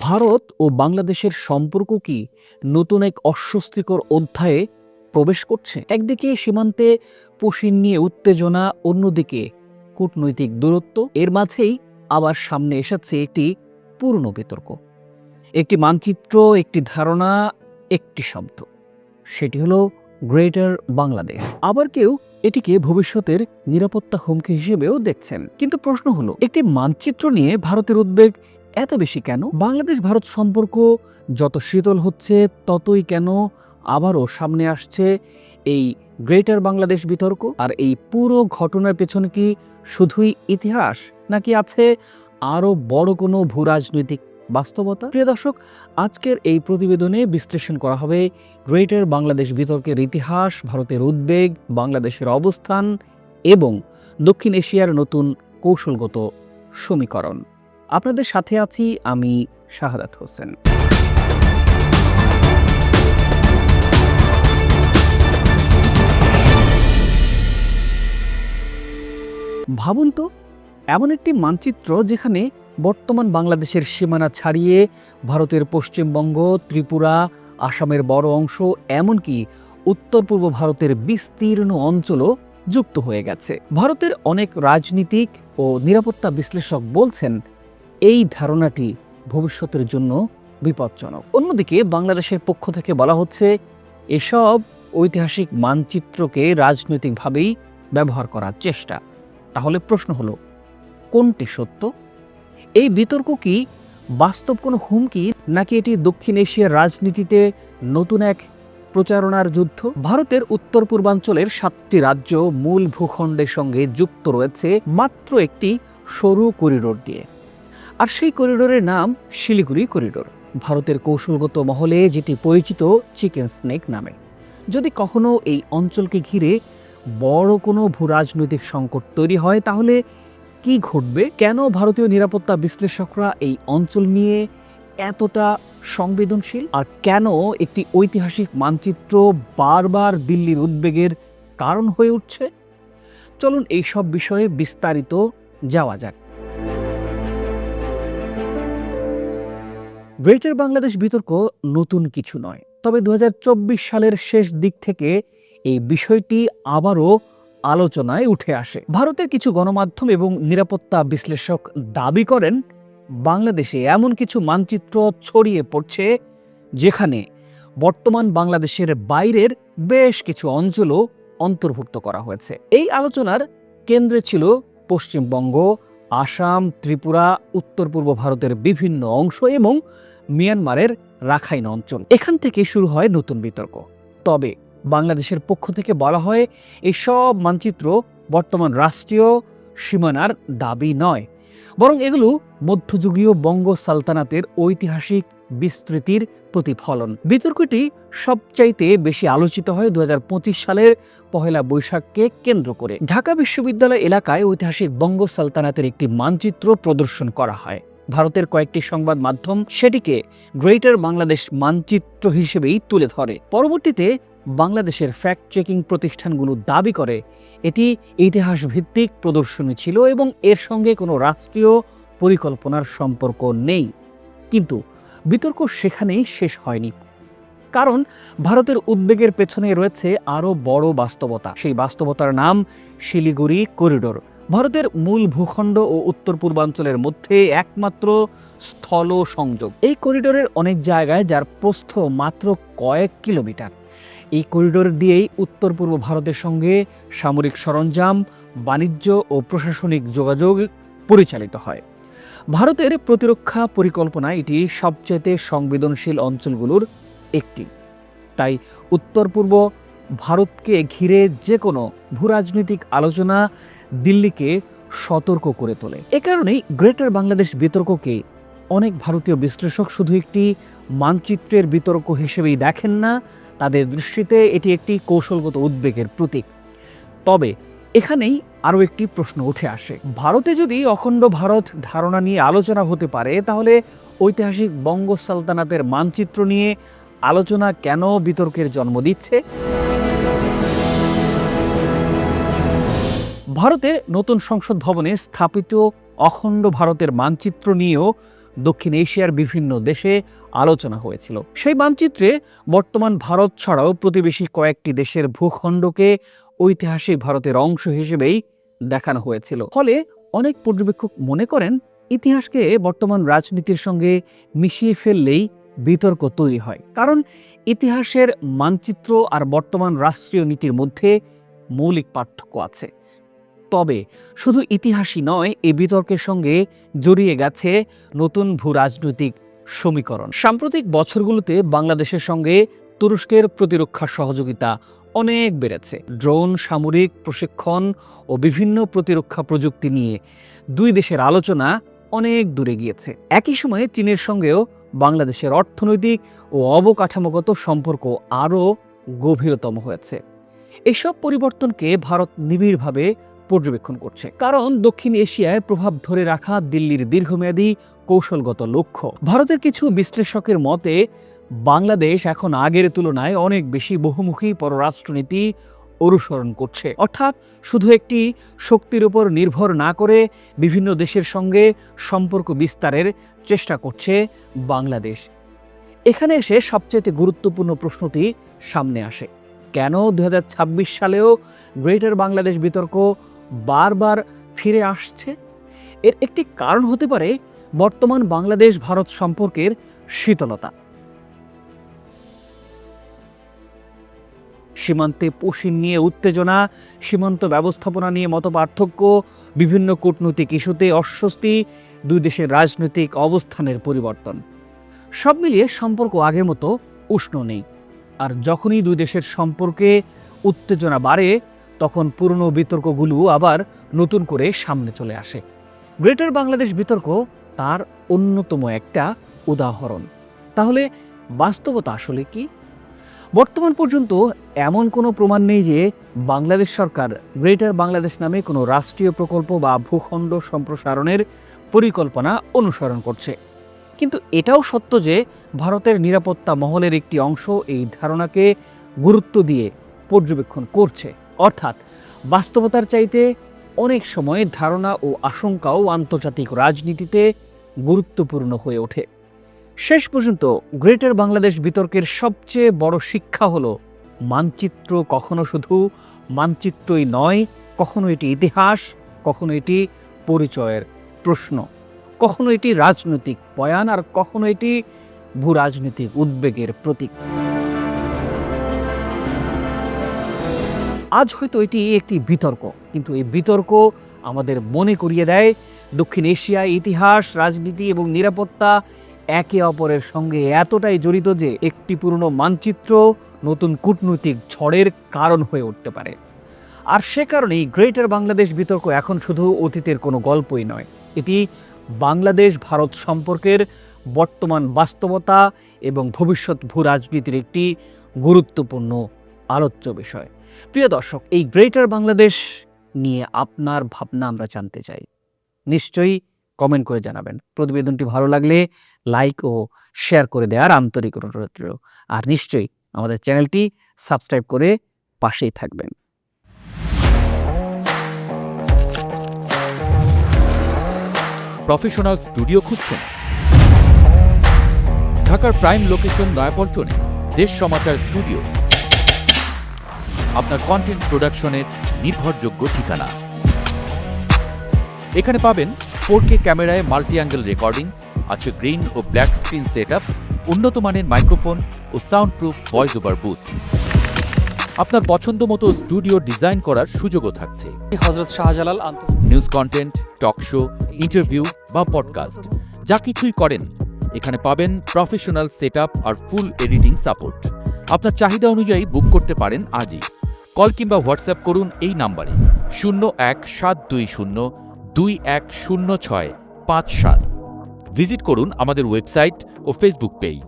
ভারত ও বাংলাদেশের সম্পর্ক কি নতুন এক অস্বস্তিকর অধ্যায়ে প্রবেশ করছে? একদিকে সীমান্তে পশিন নিয়ে উত্তেজনা, অন্যদিকে কূটনৈতিক দূরত্ব। এর মাঝেই আবার সামনে এসেছে একটি পুরনো বিতর্ক, একটি মানচিত্র, একটি ধারণা, একটি শব্দ। সেটি হলো গ্রেটার বাংলাদেশ। আবার কেউ এটিকে ভবিষ্যতের নিরাপত্তা হুমকি হিসেবেও দেখছেন। কিন্তু প্রশ্ন হলো, একটি মানচিত্র নিয়ে ভারতের উদ্বেগ এত বেশি কেন? বাংলাদেশ ভারত সম্পর্ক যত শীতল হচ্ছে, ততই কেন আবারও সামনে আসছে এই গ্রেটার বাংলাদেশ বিতর্ক? আর এই পুরো ঘটনার পেছনে কি শুধুই ইতিহাস, নাকি আছে আরও বড় কোনো ভূরাজনৈতিক বাস্তবতা? প্রিয় দর্শক, আজকের এই প্রতিবেদনে বিশ্লেষণ করা হবে গ্রেটার বাংলাদেশ বিতর্কের ইতিহাস, ভারতের উদ্বেগ, বাংলাদেশের অবস্থান এবং দক্ষিণ এশিয়ার নতুন কৌশলগত সমীকরণ। আপনাদের সাথে আছি আমি শাহাদাত হোসেন। ভাবুন তো, এমন একটি মানচিত্র যেখানে বর্তমান বাংলাদেশের সীমানা ছাড়িয়ে ভারতের পশ্চিমবঙ্গ, ত্রিপুরা, আসামের বড় অংশ, এমনকি উত্তর পূর্ব ভারতের বিস্তীর্ণ অঞ্চলও যুক্ত হয়ে গেছে। ভারতের অনেক রাজনীতিক ও নিরাপত্তা বিশ্লেষক বলছেন এই ধারণাটি ভবিষ্যতের জন্য বিপজ্জনক। অন্যদিকে বাংলাদেশের পক্ষ থেকে বলা হচ্ছে এসব ঐতিহাসিক মানচিত্রকে রাজনৈতিকভাবেই ব্যবহার করার চেষ্টা। তাহলে প্রশ্ন হলো, কোনটি সত্য? এই বিতর্ক কি বাস্তব কোনো হুমকি, নাকি এটি দক্ষিণ এশিয়ার রাজনীতিতে নতুন এক প্রচারণার যুদ্ধ? ভারতের উত্তর পূর্বাঞ্চলের 7টি রাজ্য মূল ভূখণ্ডের সঙ্গে যুক্ত রয়েছে মাত্র একটি সরু করিডোর দিয়ে, আর সেই করিডোরের নাম শিলিগুড়ি করিডোর। ভারতের কৌশলগত মহলে যেটি পরিচিত চিকেন স্নেক নামে। যদি কখনো এই অঞ্চলকে ঘিরে বড় কোনো ভূরাজনৈতিক সংকট তৈরি হয়, তাহলে কি ঘটবে? কেন ভারতীয় নিরাপত্তা বিশ্লেষকরা এই অঞ্চল নিয়ে এতটা সংবেদনশীল? আর কেন একটি ঐতিহাসিক মানচিত্র বারবার দিল্লির উদ্বেগের কারণ হয়ে উঠছে? চলুন এই সব বিষয়ে বিস্তারিত যাওয়া যাক। গ্রেটার বাংলাদেশ বিতর্ক নতুন কিছু নয়, তবে 2024 সালের শেষ দিক থেকে এই বিষয়টি আবারও আলোচনায় উঠে আসে। ভারতের কিছু গণমাধ্যম এবং নিরাপত্তা বিশ্লেষক দাবি করেন বাংলাদেশে এমন কিছু মানচিত্র ছড়িয়ে পড়ছে যেখানে বর্তমান বাংলাদেশের বাইরের বেশ কিছু অঞ্চলও অন্তর্ভুক্ত করা হয়েছে। এই আলোচনার কেন্দ্রে ছিল পশ্চিমবঙ্গ, আসাম, ত্রিপুরা, উত্তর পূর্ব ভারতের বিভিন্ন অংশ এবং মিয়ানমারের রাখাইন অঞ্চল। এখান থেকে শুরু হয় নতুন বিতর্ক। তবে বাংলাদেশের পক্ষ থেকে বলা হয় এসব মানচিত্র বর্তমান রাষ্ট্রীয় সীমানার দাবি নয়, বরং এগুলো মধ্যযুগীয় বঙ্গ সালতানাতের ঐতিহাসিক বিস্তৃতির প্রতিফলন। বিতর্কটি সবচাইতে বেশি আলোচিত হয় 2025 সালের পহেলা বৈশাখকে কেন্দ্র করে। ঢাকা বিশ্ববিদ্যালয় এলাকায় ঐতিহাসিক বঙ্গ সালতানাতের একটি মানচিত্র প্রদর্শন করা হয়। ভারতের কয়েকটি সংবাদ মাধ্যম সেটিকে গ্রেটার বাংলাদেশ মানচিত্র হিসেবেই তুলে ধরে। পরবর্তীতে বাংলাদেশের ফ্যাক্ট চেকিং প্রতিষ্ঠানগুলো দাবি করে এটি ইতিহাস ভিত্তিক প্রদর্শনী ছিল এবং এর সঙ্গে কোনো রাষ্ট্রীয় পরিকল্পনার সম্পর্ক নেই। কিন্তু বিতর্ক সেখানেই শেষ হয়নি, কারণ ভারতের উদ্বেগের পেছনে রয়েছে আরও বড় বাস্তবতা। সেই বাস্তবতার নাম শিলিগুড়ি করিডোর। ভারতের মূল ভূখণ্ড ও উত্তর পূর্বাঞ্চলের মধ্যে একমাত্র স্থল সংযোগ। এই করিডোরের অনেক জায়গায়, যার প্রস্থ মাত্র কয়েক কিলোমিটার। এই করিডোর দিয়েই উত্তর পূর্ব ভারতের সঙ্গে সামরিক সরঞ্জাম, বাণিজ্য ও প্রশাসনিক যোগাযোগ পরিচালিত হয়। ভারতের প্রতিরক্ষা পরিকল্পনায় এটি সবচেয়ে সংবেদনশীল অঞ্চলগুলোর একটি। তাই উত্তর পূর্ব ভারতকে ঘিরে যে কোনো ভূরাজনৈতিক আলোচনা দিল্লিকে সতর্ক করে তোলে। এ কারণেই গ্রেটার বাংলাদেশ বিতর্ককে অনেক ভারতীয় বিশ্লেষক শুধু একটি মানচিত্রের বিতর্ক হিসেবেই দেখেন না, তাদের দৃষ্টিতে এটি একটি কৌশলগত উদ্বেগের প্রতীক। তবে এখানেই আরও একটি প্রশ্ন উঠে আসে, ভারতে যদি অখণ্ড ভারত ধারণা নিয়ে আলোচনা হতে পারে, তাহলে ঐতিহাসিক বঙ্গ সালতানাতের মানচিত্র নিয়ে আলোচনা কেন বিতর্কের জন্ম দিচ্ছে? ভারতের নতুন সংসদ ভবনে স্থাপিত অখণ্ড ভারতের মানচিত্র নিয়েও দক্ষিণ এশিয়ার বিভিন্ন দেশে আলোচনা হয়েছিল। সেই মানচিত্রে বর্তমান ভারত ছাড়াও প্রতিবেশী কয়েকটি দেশের ভূখণ্ডকে ঐতিহাসিক ভারতের অংশ হিসেবেই দেখানো হয়েছিল। ফলে অনেক পর্যবেক্ষক মনে করেন ইতিহাসকে বর্তমান রাজনীতির সঙ্গে মিশিয়ে ফেললেই বিতর্ক তৈরি হয়। কারণ ইতিহাসের মানচিত্র আর বর্তমান রাষ্ট্রীয় নীতির মধ্যে মৌলিক পার্থক্য আছে। তবে শুধু ইতিহাসই নয়, এই বিতর্কের সঙ্গে জড়িয়ে গেছে নতুন ভূরাজনৈতিক সমীকরণ। সাম্প্রতিক বছরগুলোতে বাংলাদেশের সঙ্গে তুরস্কের প্রতিরক্ষা সহযোগিতা অনেক বেড়েছে। ড্রোন, সামরিক প্রশিক্ষণ ও বিভিন্ন প্রতিরক্ষা প্রযুক্তি নিয়ে দুই দেশের আলোচনা অনেক দূরে গিয়েছে। একই সময়ে চীনের সঙ্গেও বাংলাদেশের অর্থনৈতিক ও অবকাঠামোগত সম্পর্ক আরও গভীরতম হয়েছে। এসব পরিবর্তনকে ভারত নিবিড়ভাবে পর্যবেক্ষণ করছে, কারণ দক্ষিণ এশিয়ায় প্রভাব ধরে রাখা দিল্লির দীর্ঘমেয়াদী কৌশলগত লক্ষ্য। ভারতের কিছু বিশ্লেষকের মতে বাংলাদেশ এখন আগের তুলনায় অনেক বেশি বহুমুখী পররাষ্ট্রনীতি অনুসরণ করছে, অর্থাৎ শুধু একটি শক্তির উপর নির্ভর না করে বিভিন্ন দেশের সঙ্গে সম্পর্ক বিস্তারের চেষ্টা করছে বাংলাদেশ। এখানে এসে সবচেয়ে গুরুত্বপূর্ণ প্রশ্নটি সামনে আসে, কেন 2026 সালেও গ্রেটার বাংলাদেশ বিতর্ক বারবার ফিরে আসছে? এর একটি কারণ হতে পারে বর্তমান বাংলাদেশ ভারত সম্পর্কের শীতলতা। সীমান্তে পশ্চিম নিয়ে উত্তেজনা, সীমান্ত ব্যবস্থাপনা নিয়ে মতপার্থক্য, বিভিন্ন কূটনৈতিক ইস্যুতে অস্বস্তি, দুই দেশের রাজনৈতিক অবস্থানের পরিবর্তন, সব মিলিয়ে সম্পর্ক আগের মতো উষ্ণ নেই। আর যখনই দুই দেশের সম্পর্কে উত্তেজনা বাড়ে, তখন পুরনো বিতর্কগুলো আবার নতুন করে সামনে চলে আসে। গ্রেটার বাংলাদেশ বিতর্ক তার অন্যতম একটা উদাহরণ। তাহলে বাস্তবতা আসলে কি? বর্তমান পর্যন্ত এমন কোনো প্রমাণ নেই যে বাংলাদেশ সরকার গ্রেটার বাংলাদেশ নামে কোনো রাষ্ট্রীয় প্রকল্প বা ভূখণ্ড সম্প্রসারণের পরিকল্পনা অনুসরণ করছে। কিন্তু এটাও সত্য যে ভারতের নিরাপত্তা মহলের একটি অংশ এই ধারণাকে গুরুত্ব দিয়ে পর্যবেক্ষণ করছে। অর্থাৎ বাস্তবতার চাইতে অনেক সময় ধারণা ও আশঙ্কাও আন্তর্জাতিক রাজনীতিতে গুরুত্বপূর্ণ হয়ে ওঠে। শেষ পর্যন্ত গ্রেটার বাংলাদেশ বিতর্কের সবচেয়ে বড় শিক্ষা হলো, মানচিত্র কখনো শুধু মানচিত্রই নয়, কখনো এটি ইতিহাস, কখনো এটি পরিচয়ের প্রশ্ন, কখনো এটি রাজনৈতিক বয়ান, আর কখনো এটি ভূরাজনৈতিক উদ্বেগের প্রতীক। আজ হয়তো এটি একটি বিতর্ক, কিন্তু এই বিতর্ক আমাদের মনে করিয়ে দেয় দক্ষিণ এশিয়ায় ইতিহাস, রাজনীতি এবং নিরাপত্তা একে অপরের সঙ্গে এতটাই জড়িত যে একটি পুরনো মানচিত্র নতুন কূটনৈতিক ঝড়ের কারণ হয়ে উঠতে পারে। আর সে কারণেই গ্রেটার বাংলাদেশ বিতর্ক এখন শুধু অতীতের কোনো গল্পই নয়, এটি বাংলাদেশ ভারত সম্পর্কের বর্তমান বাস্তবতা এবং ভবিষ্যৎ ভূরাজনীতির একটি গুরুত্বপূর্ণ আলোচ্য বিষয়। প্রিয় দর্শক, এই গ্রেটার বাংলাদেশ নিয়ে আপনার ভাবনা আমরা জানতে চাই। নিশ্চয়ই কমেন্ট করে জানাবেন। প্রতিবেদনটি ভালো লাগলে লাইক ও শেয়ার করে দেওয়ার আন্তরিক অনুরোধ রইল। আর নিশ্চয়ই আমাদের চ্যানেলটি সাবস্ক্রাইব করে পাশেই থাকবেন। প্রফেশনাল স্টুডিও খুঁজছেন? ঢাকার প্রাইম লোকেশন নয়াপল্টনে দেশ সমাচার স্টুডিও আপনার কন্টেন্ট প্রোডাকশনের নির্ভরযোগ্য ঠিকানা। এখানে পাবেন 4K ক্যামেরায় মাল্টি অ্যাঙ্গেল রেকর্ডিং, আছে গ্রিন ও ব্ল্যাক স্ক্রিন সেটআপ, উন্নত মানের মাইক্রোফোন ও sound proof voice over booth. আপনার পছন্দ মতো স্টুডিও ডিজাইন করার সুযোগও থাকছে। Hazrat Shahjalal news content, talk show, interview বা পডকাস্ট, যা কিছুই করেন এখানে পাবেন প্রফেশনাল সেটআপ আর ফুল এডিটিং সাপোর্ট। আপনার চাহিদা অনুযায়ী বুক করতে পারেন আজই। কল কিংবা হোয়াটসঅ্যাপ করুন এই নাম্বারে 017202106557। ভিজিট করুন আমাদের ওয়েবসাইট ও ফেসবুক পেজ।